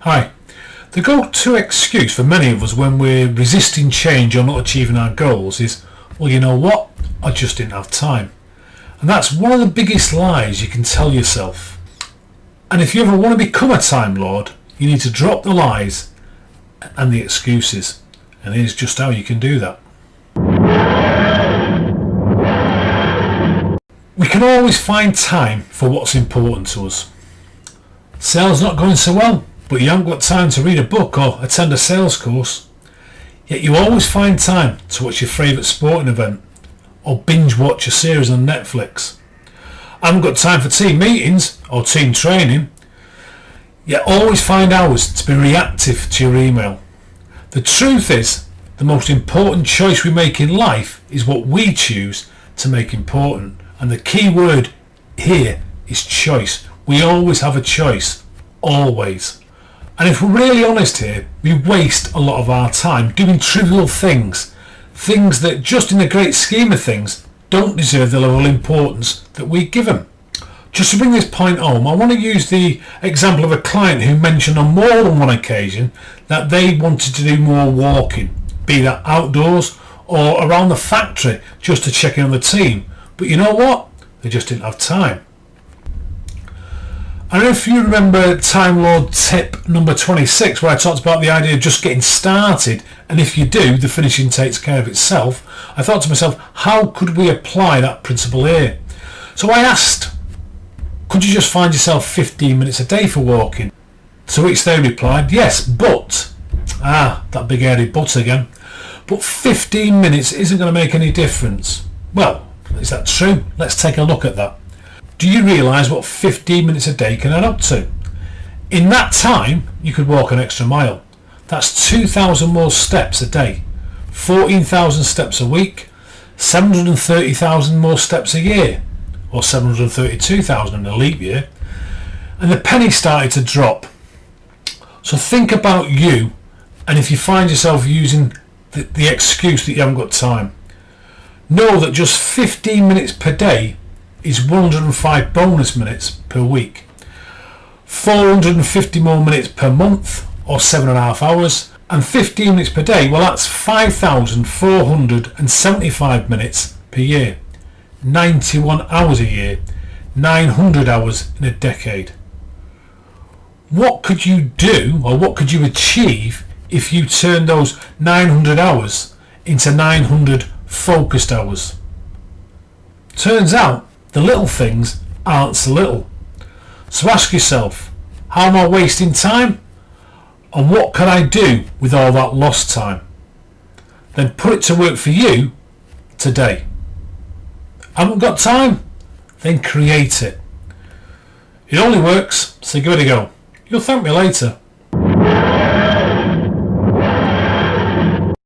Hi. The go-to excuse for many of us when we're resisting change or not achieving our goals is, well, you know what? I just didn't have time. And that's one of the biggest lies you can tell yourself. And if you ever want to become a Time Lord, you need to drop the lies and the excuses. And here's just how you can do that. We can always find time for what's important to us. Sales not going so well, but you haven't got time to read a book or attend a sales course. Yet you always find time to watch your favourite sporting event or binge watch a series on Netflix. I haven't got time for team meetings or team training. Yet always find hours to be reactive to your email. The truth is, the most important choice we make in life is what we choose to make important. And the key word here is choice. We always have a choice. Always. And if we're really honest here, we waste a lot of our time doing trivial things. Things that just in the great scheme of things don't deserve the level of importance that we give them. Just to bring this point home, I want to use the example of a client who mentioned on more than one occasion that they wanted to do more walking, be that outdoors or around the factory just to check in on the team. But you know what? They just didn't have time. And if you remember Time Lord tip number 26, where I talked about the idea of just getting started, and if you do, the finishing takes care of itself, I thought to myself, how could we apply that principle here? So I asked, could you just find yourself 15 minutes a day for walking? To which they replied, yes, but, that big hairy but again, but 15 minutes isn't going to make any difference. Well, is that true? Let's take a look at that. Do you realise what 15 minutes a day can add up to? In that time, you could walk an extra mile. That's 2,000 more steps a day, 14,000 steps a week, 730,000 more steps a year, or 732,000 in a leap year. And the penny started to drop. So think about you, and if you find yourself using the excuse that you haven't got time, know that just 15 minutes per day is 105 bonus minutes per week, 450 more minutes per month, or 7.5 hours, and 15 minutes per day, well, that's 5,475 minutes per year, 91 hours a year, 900 hours in a decade. What could you do, or what could you achieve if you turned those 900 hours into 900 focused hours? Turns out the little things aren't so little. So ask yourself, how am I wasting time? And what can I do with all that lost time? Then put it to work for you today. Haven't got time? Then create it. It only works, so give it a go. You'll thank me later.